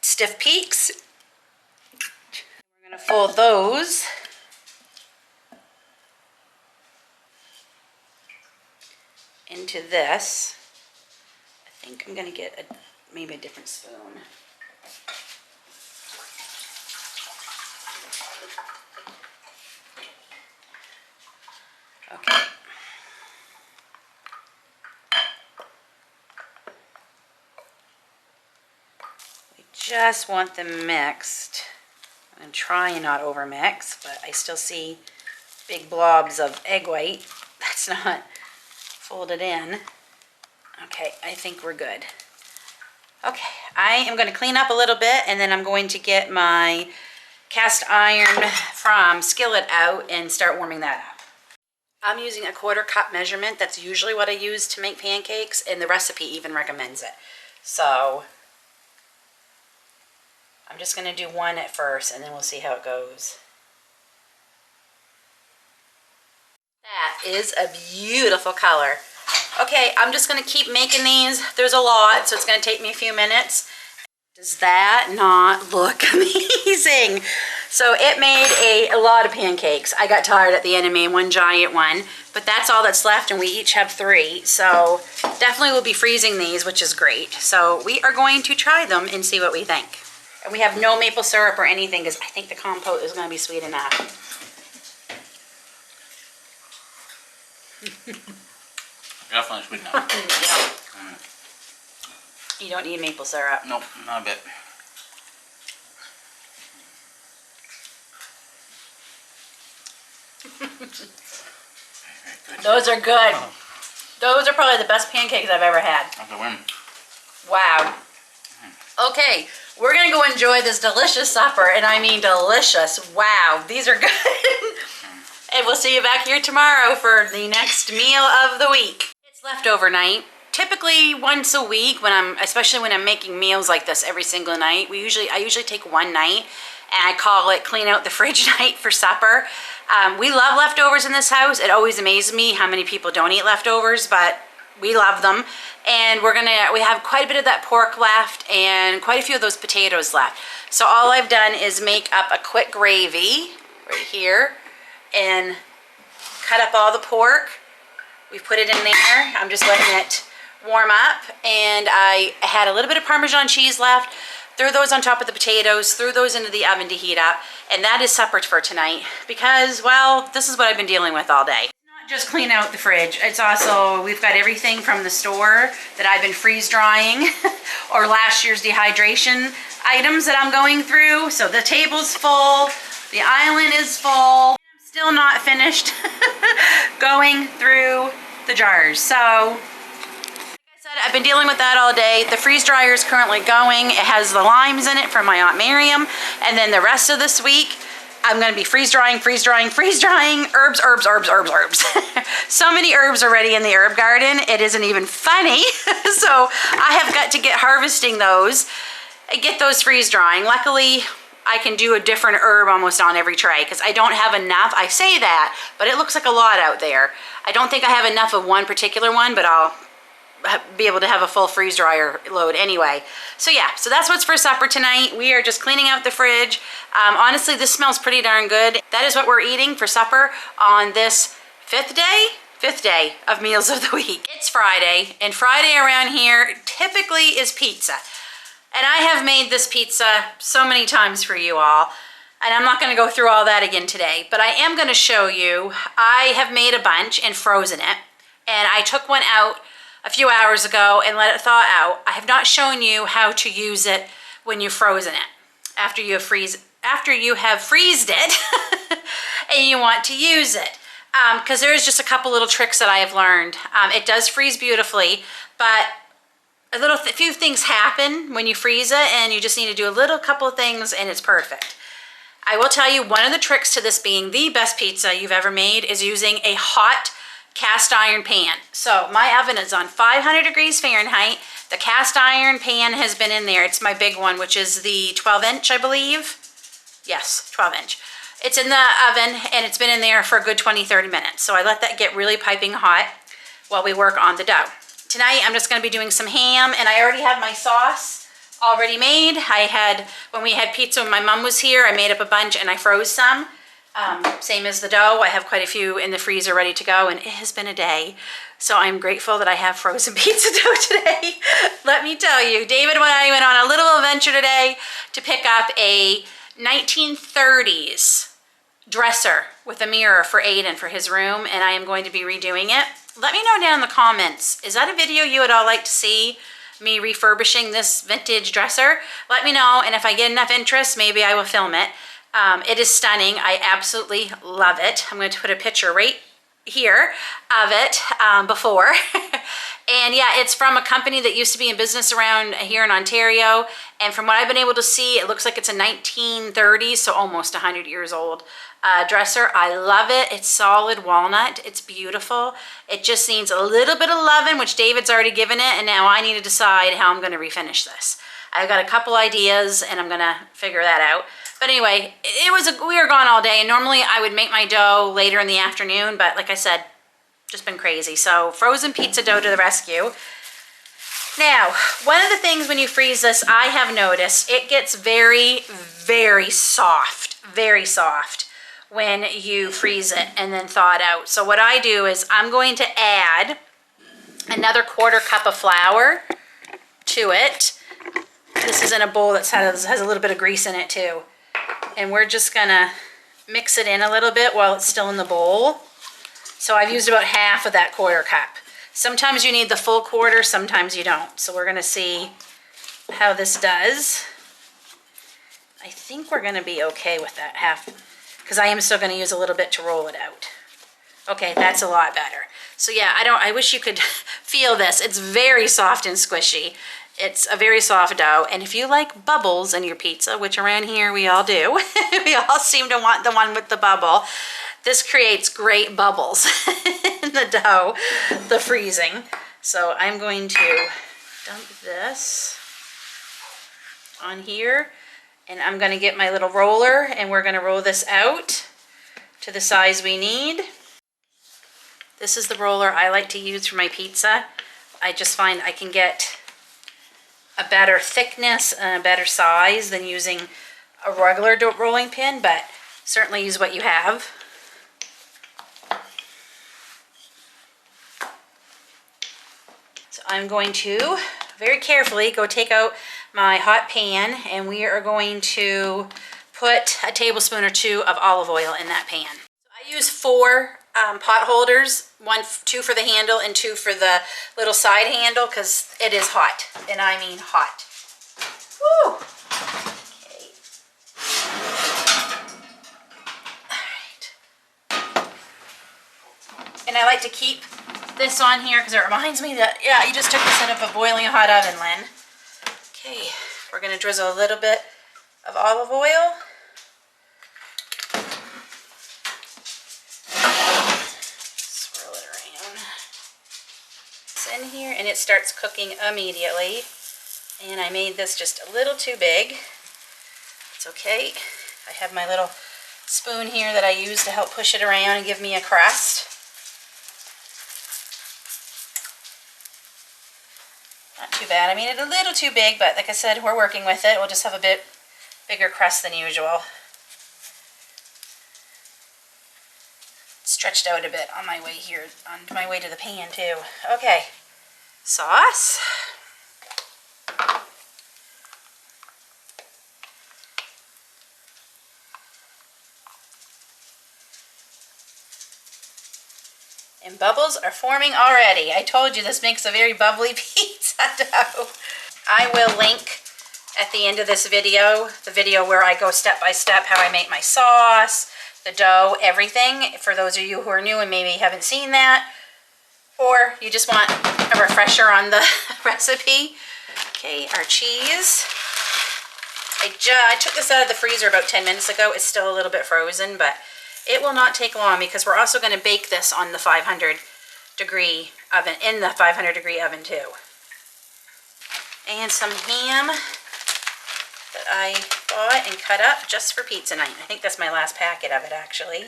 stiff peaks. We're going to fold those into this. I think I'm going to get maybe a different spoon. Okay. We just want them mixed. I'm trying not over mix, but I still see big blobs of egg white. That's not folded in. Okay, I think we're good. Okay, I am going to clean up a little bit, and then I'm going to get my cast iron from skillet out and start warming that up. I'm using a 1/4 cup measurement. That's usually what I use to make pancakes, and the recipe even recommends it. So I'm just going to do one at first, and then we'll see how it goes. That is a beautiful color. Okay, I'm just going to keep making these. There's a lot, so it's going to take me a few minutes. Does that not look amazing? So it made a lot of pancakes. I got tired at the end and made one giant one, but that's all that's left, and we each have 3. So definitely we'll be freezing these, which is great. So we are going to try them and see what we think. And we have no maple syrup or anything because I think the compote is going to be sweet enough. Definitely sweet enough. Yeah. You don't need maple syrup. Nope, not a bit. Very good. Those are good. Those are probably the best pancakes I've ever had. That's a win. Wow. Okay, we're going to go enjoy this delicious supper, and I mean delicious. Wow, these are good. And we'll see you back here tomorrow for the next meal of the week. It's leftover night. Typically once a week, especially when I'm making meals like this every single night, I usually take one night, and I call it clean out the fridge night for supper. We love leftovers in this house. It always amazes me how many people don't eat leftovers, but we love them. And we have quite a bit of that pork left and quite a few of those potatoes left. So all I've done is make up a quick gravy right here and cut up all the pork. We put it in there. I'm just letting it warm up, and I had a little bit of Parmesan cheese left. Threw those on top of the potatoes, threw those into the oven to heat up, and that is supper for tonight because, well, this is what I've been dealing with all day. It's not just clean out the fridge. It's also, we've got everything from the store that I've been freeze drying or last year's dehydration items that I'm going through. So the table's full, the island is full. I'm still not finished going through the jars. So I've been dealing with that all day. The freeze dryer is currently going. It has the limes in it from my Aunt Miriam. And then the rest of this week, I'm going to be freeze drying, herbs. So many herbs already in the herb garden. It isn't even funny. So I have got to get harvesting those and get those freeze drying. Luckily, I can do a different herb almost on every tray because I don't have enough. I say that, but it looks like a lot out there. I don't think I have enough of one particular one, but I'll be able to have a full freeze dryer load anyway. So yeah, so that's what's for supper tonight. We are just cleaning out the fridge. Honestly, this smells pretty darn good. That is what we're eating for supper on this fifth day of meals of the week. It's Friday, and Friday around here typically is pizza. And I have made this pizza so many times for you all, and I'm not going to go through all that again today, but I am going to show you. I have made a bunch and frozen it, and I took one out a few hours ago and let it thaw out. I have not shown you how to use it when you've frozen it. After you have freezed it and you want to use it. Because there's just a couple little tricks that I have learned. It does freeze beautifully, but a few things happen when you freeze it, and you just need to do a couple of things and it's perfect. I will tell you, one of the tricks to this being the best pizza you've ever made is using a hot cast iron pan. So my oven is on 500 degrees Fahrenheit. The cast iron pan has been in there. It's my big one, which is the 12-inch, I believe. Yes, 12-inch. It's in the oven, and it's been in there for a good 20-30 minutes. So I let that get really piping hot while we work on the dough. Tonight, I'm just going to be doing some ham, and I already have my sauce already made. When we had pizza when my mom was here, I made up a bunch, and I froze some. Same as the dough. I have quite a few in the freezer ready to go, and it has been a day. So I'm grateful that I have frozen pizza dough today. Let me tell you, David and I went on a little adventure today to pick up a 1930s dresser with a mirror for Aiden for his room, and I am going to be redoing it. Let me know down in the comments, is that a video you would all like to see, me refurbishing this vintage dresser? Let me know, and if I get enough interest, maybe I will film it. It is stunning. I absolutely love it. I'm going to put a picture right here of it before. And yeah, it's from a company that used to be in business around here in Ontario. And from what I've been able to see, it looks like it's a 1930s, so almost 100 years old dresser. I love it. It's solid walnut. It's beautiful. It just needs a little bit of loving, which David's already given it. And now I need to decide how I'm going to refinish this. I've got a couple ideas, and I'm going to figure that out. But anyway, we were gone all day, and normally I would make my dough later in the afternoon, but like I said, just been crazy. So frozen pizza dough to the rescue. Now, one of the things when you freeze this, I have noticed, it gets very, very soft when you freeze it and then thaw it out. So what I do is I'm going to add another 1/4 cup of flour to it. This is in a bowl that has a little bit of grease in it too. And we're just gonna mix it in a little bit while it's still in the bowl. So I've used about half of that 1/4 cup. Sometimes you need the full 1/4, sometimes you don't. So we're gonna see how this does. I think we're gonna be okay with that half, because I am still gonna use a little bit to roll it out. Okay, that's a lot better. So yeah, I wish you could feel this. It's very soft and squishy. It's a very soft dough, and if you like bubbles in your pizza, which around here we all do, we all seem to want the one with the bubble, this creates great bubbles in the dough, the freezing. So I'm going to dump this on here, and I'm going to get my little roller, and we're going to roll this out to the size we need. This is the roller I like to use for my pizza. I just find I can get a better thickness and a better size than using a regular rolling pin, but certainly use what you have. So I'm going to very carefully go take out my hot pan, and we are going to put a tablespoon or 2 of olive oil in that pan. So I use 4 pot holders, 2 for the handle and 2 for the little side handle, because it is hot, and I mean hot. Woo! Okay. All right. And I like to keep this on here because it reminds me that, yeah, you just took this out of a boiling hot oven, Lynn. Okay, we're gonna drizzle a little bit of olive oil. In here, and it starts cooking immediately. And I made this just a little too big. It's okay. I have my little spoon here that I use to help push it around and give me a crust. Not too bad. I made it a little too big, but like I said, we're working with it. We'll just have a bit bigger crust than usual. Stretched out a bit on my way here, on my way to the pan too. Okay, sauce. And bubbles are forming already. I told you this makes a very bubbly pizza dough. I will link at the end of this video, the video where I go step by step how I make my sauce, the dough, everything, for those of you who are new and maybe haven't seen that, or you just want a refresher on the recipe. Okay, our cheese. I took this out of the freezer about 10 minutes ago. It's still a little bit frozen, but it will not take long because we're also going to bake this on the 500-degree oven, in the 500-degree oven too. And some ham that I bought and cut up just for pizza night. I think that's my last packet of it, actually.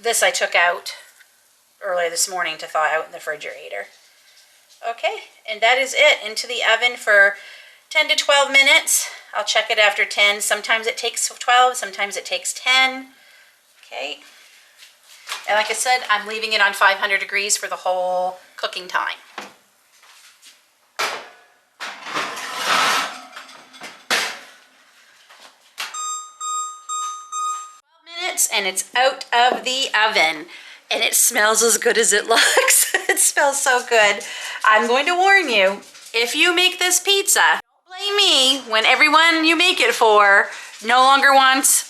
This I took out earlier this morning to thaw out in the refrigerator. Okay, and that is it. Into the oven for 10 to 12 minutes. I'll check it after 10. Sometimes it takes 12, sometimes it takes 10. Okay. And like I said, I'm leaving it on 500 degrees for the whole cooking time. 12 minutes and it's out of the oven. And it smells as good as it looks. It smells so good. I'm going to warn you, if you make this pizza, don't blame me when everyone you make it for no longer wants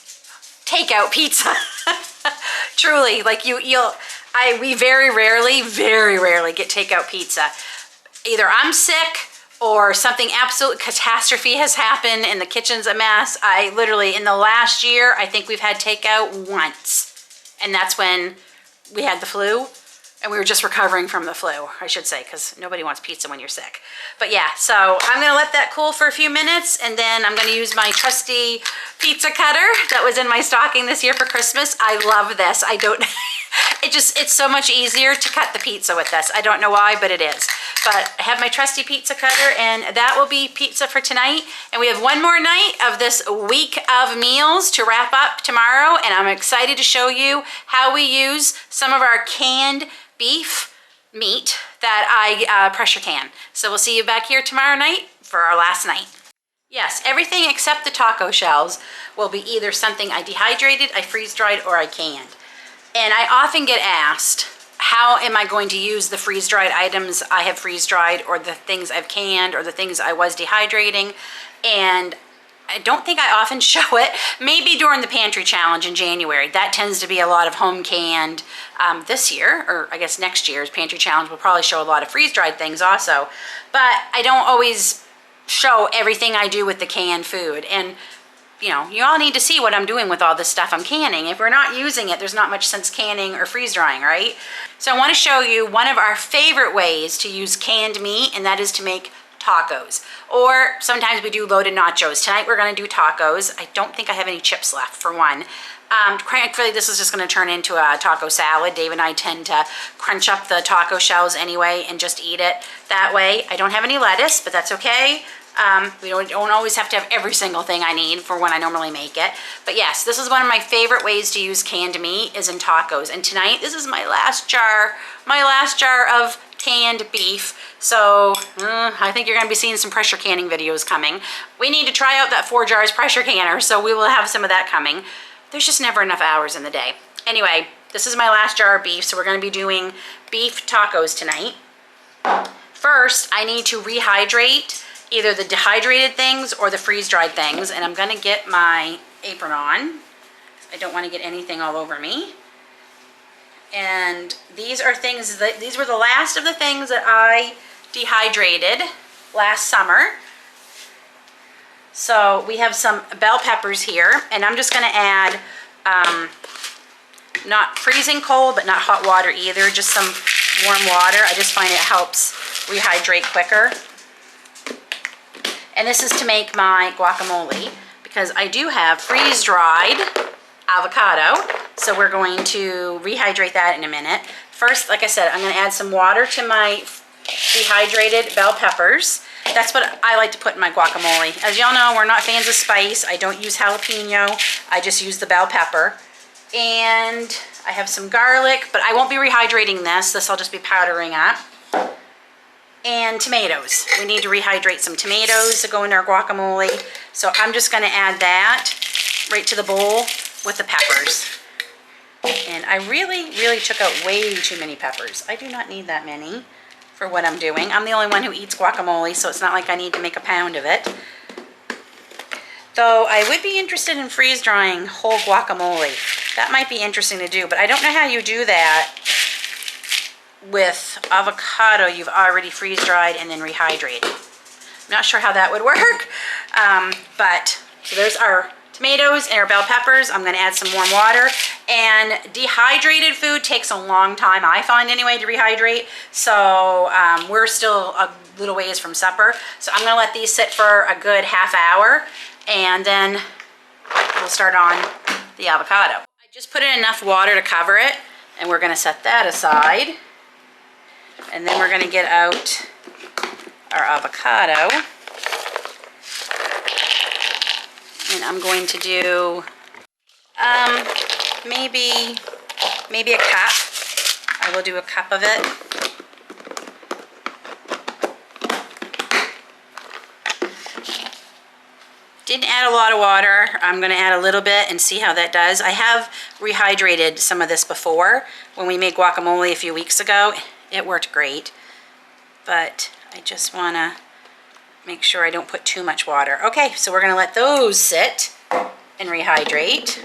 takeout pizza. Truly, like we very rarely get takeout pizza. Either I'm sick or something absolute catastrophe has happened and the kitchen's a mess. I literally, in the last year, I think we've had takeout once. And that's when we had the flu, and we were just recovering from the flu, I should say, because nobody wants pizza when you're sick. But yeah, so I'm gonna let that cool for a few minutes, and then I'm gonna use my trusty pizza cutter that was in my stocking this year for Christmas. I love this. It's so much easier to cut the pizza with this. I don't know why, but it is. But I have my trusty pizza cutter, and that will be pizza for tonight. And we have one more night of this week of meals to wrap up tomorrow, and I'm excited to show you how we use some of our canned beef meat that I pressure can. So we'll see you back here tomorrow night for our last night. Yes, everything except the taco shells will be either something I dehydrated, I freeze-dried, or I canned. And I often get asked, how am I going to use the freeze-dried items I have freeze-dried, or the things I've canned, or the things I was dehydrating? And I don't think I often show it. Maybe during the pantry challenge in January. That tends to be a lot of home canned. This year, or I guess next year's pantry challenge will probably show a lot of freeze-dried things also. But I don't always show everything I do with the canned food. And you know, you all need to see what I'm doing with all this stuff I'm canning. If we're not using it, there's not much sense canning or freeze drying, right? So I want to show you one of our favorite ways to use canned meat, and that is to make tacos. Or sometimes we do loaded nachos. Tonight we're going to do tacos. I don't think I have any chips left, for one. Frankly, this is just going to turn into a taco salad. Dave and I tend to crunch up the taco shells anyway and just eat it that way. I don't have any lettuce, but that's okay. We don't always have to have every single thing I need for when I normally make it. But yes, this is one of my favorite ways to use canned meat, is in tacos. And tonight, this is my last jar of canned beef. So I think you're going to be seeing some pressure canning videos coming. We need to try out that 4 jars pressure canner, so we will have some of that coming. There's just never enough hours in the day. Anyway, this is my last jar of beef, so we're going to be doing beef tacos tonight. First, I need to rehydrate either the dehydrated things or the freeze-dried things, and I'm gonna get my apron on. I don't want to get anything all over me. And these are things that, these were the last of the things that I dehydrated last summer. So we have some bell peppers here, and I'm just gonna add not freezing cold, but not hot water either, just some warm water. I just find it helps rehydrate quicker. And this is to make my guacamole, because I do have freeze-dried avocado. So we're going to rehydrate that in a minute. First, like I said, I'm going to add some water to my dehydrated bell peppers. That's what I like to put in my guacamole. As y'all know, we're not fans of spice. I don't use jalapeno. I just use the bell pepper. And I have some garlic, but I won't be rehydrating this. This I'll just be powdering up. And tomatoes. We need to rehydrate some tomatoes to go in our guacamole. So I'm just going to add that right to the bowl with the peppers. And I really took out way too many peppers. I do not need that many for what I'm doing. I'm the only one who eats guacamole, so it's not like I need to make a pound of it. Though I would be interested in freeze drying whole guacamole. That might be interesting to do, but I don't know how you do that with avocado you've already freeze-dried and then rehydrated. I'm not sure how that would work, but so there's our tomatoes and our bell peppers. I'm gonna add some warm water, and dehydrated food takes a long time, I find anyway, to rehydrate. So we're still a little ways from supper. So I'm gonna let these sit for a good half hour, and then we'll start on the avocado. I just put in enough water to cover it, and we're gonna set that aside. And then we're gonna get out our avocado. And I'm going to do maybe a cup. I will do a cup of it. Didn't add a lot of water. I'm going to add a little bit and see how that does. I have rehydrated some of this before when we made guacamole a few weeks ago. It worked great, but I just want to make sure I don't put too much water. Okay, so we're gonna let those sit and rehydrate.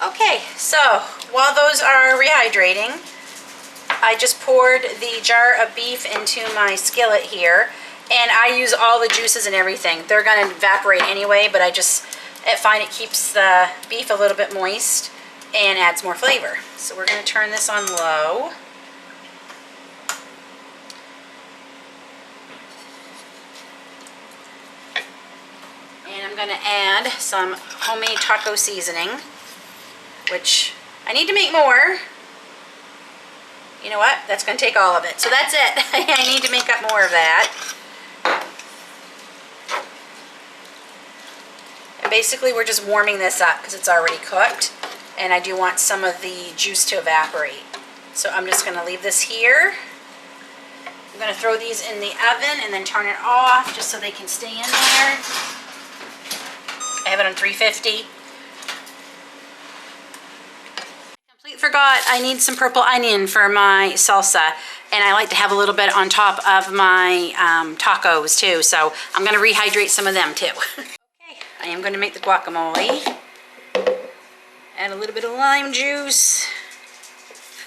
Okay, so while those are rehydrating, I just poured the jar of beef into my skillet here, and I use all the juices and everything. They're gonna evaporate anyway, but I find it keeps the beef a little bit moist and adds more flavor. So we're gonna turn this on low. I'm going to add some homemade taco seasoning, which I need to make more. You know what? That's going to take all of it. So that's it. I need to make up more of that. And basically we're just warming this up because it's already cooked, and I do want some of the juice to evaporate. So I'm just going to leave this here. I'm going to throw these in the oven and then turn it off just so they can stay in there. I have it on 350. Completely forgot I need some purple onion for my salsa, and I like to have a little bit on top of my tacos too, so I'm going to rehydrate some of them too. Okay, I am going to make the guacamole. Add a little bit of lime juice,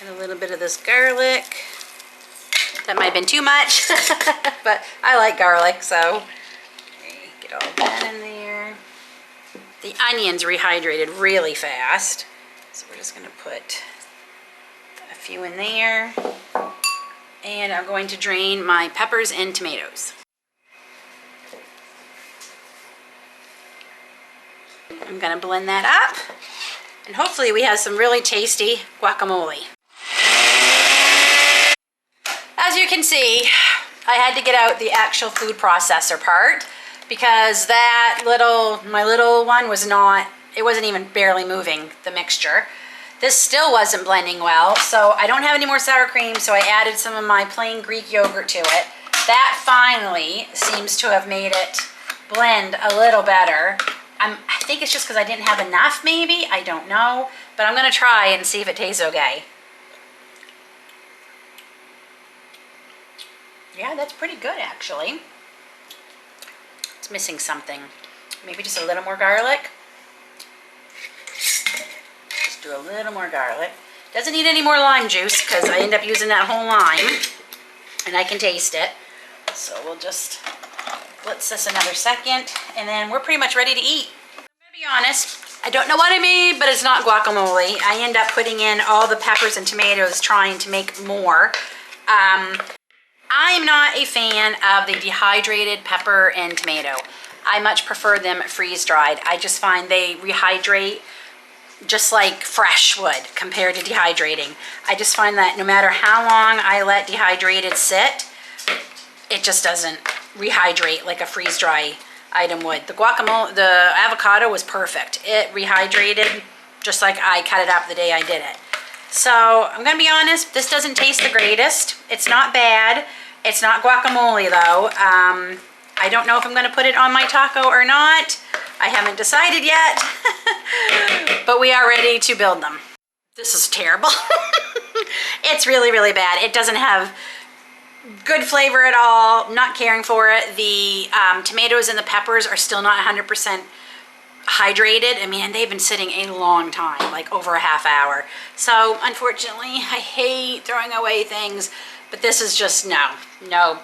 and a little bit of this garlic. That might have been too much, but I like garlic, so get all that in there. The onions rehydrated really fast, so we're just going to put a few in there. And I'm going to drain my peppers and tomatoes. I'm going to blend that up, and hopefully we have some really tasty guacamole. As you can see, I had to get out the actual food processor part, because my little one it wasn't even barely moving the mixture. This still wasn't blending well, so I don't have any more sour cream, so I added some of my plain Greek yogurt to it. That finally seems to have made it blend a little better. I think it's just because I didn't have enough, maybe, I don't know, but I'm gonna try and see if it tastes okay. Yeah, that's pretty good actually. Missing something. Maybe just a little more garlic. Just do a little more garlic. Doesn't need any more lime juice because I end up using that whole lime, and I can taste it. So we'll just blitz this another second, and then we're pretty much ready to eat. I'm gonna be honest, I don't know what I made, but it's not guacamole. I end up putting in all the peppers and tomatoes trying to make more. I'm not a fan of the dehydrated pepper and tomato. I much prefer them freeze-dried. I just find they rehydrate just like fresh would compared to dehydrating. I just find that no matter how long I let dehydrated sit, it just doesn't rehydrate like a freeze-dry item would. The avocado was perfect. It rehydrated just like I cut it up the day I did it. So I'm gonna be honest, this doesn't taste the greatest. It's not bad. It's not guacamole though. I don't know if I'm gonna put it on my taco or not. I haven't decided yet, but we are ready to build them. This is terrible. It's really, really bad. It doesn't have good flavor at all. Not caring for it. The tomatoes and the peppers are still not 100% hydrated. I mean, they've been sitting a long time, like over a half hour. So unfortunately, I hate throwing away things, but this is just no.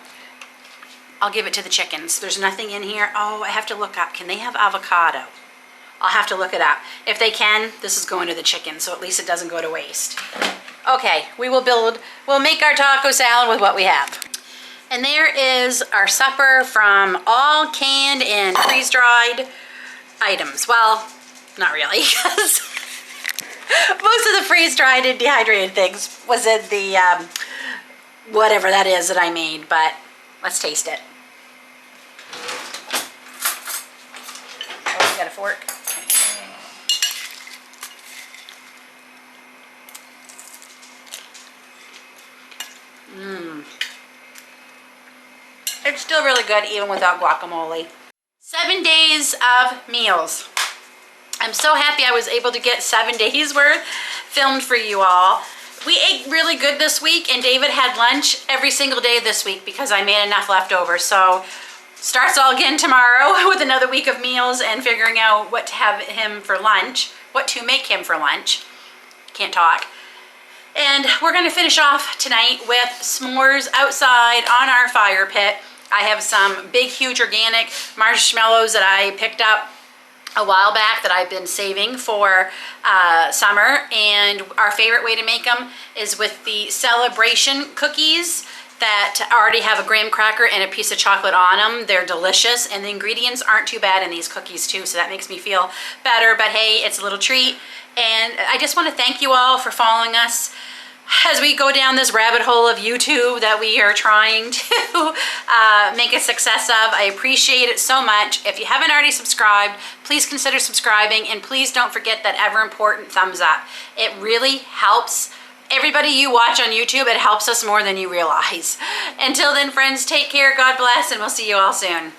I'll give it to the chickens. There's nothing in here. Oh, I have to look up. Can they have avocado? I'll have to look it up. If they can, this is going to the chickens, so at least it doesn't go to waste. Okay, we'll make our taco salad with what we have. And there is our supper from all canned and freeze-dried items. Well, not really, because most of the freeze-dried and dehydrated things was in the whatever that is that I made, but let's taste it. Oh, you got a fork? It's still really good even without guacamole. 7 days of meals. I'm so happy I was able to get 7 days worth filmed for you all. We ate really good this week, and David had lunch every single day this week because I made enough leftovers. So starts all again tomorrow with another week of meals and figuring out what to have him for lunch, what to make him for lunch. Can't talk. And we're gonna finish off tonight with s'mores outside on our fire pit. I have some big, huge organic marshmallows that I picked up a while back that I've been saving for summer. And our favorite way to make them is with the Celebration cookies that already have a graham cracker and a piece of chocolate on them. They're delicious, and the ingredients aren't too bad in these cookies too, so that makes me feel better. But hey, it's a little treat. And I just want to thank you all for following us as we go down this rabbit hole of YouTube that we are trying to make a success of. I appreciate it so much. If you haven't already subscribed, please consider subscribing, and please don't forget that ever important thumbs up. It really helps everybody you watch on YouTube. It helps us more than you realize. Until then, friends, take care, God bless, and we'll see you all soon.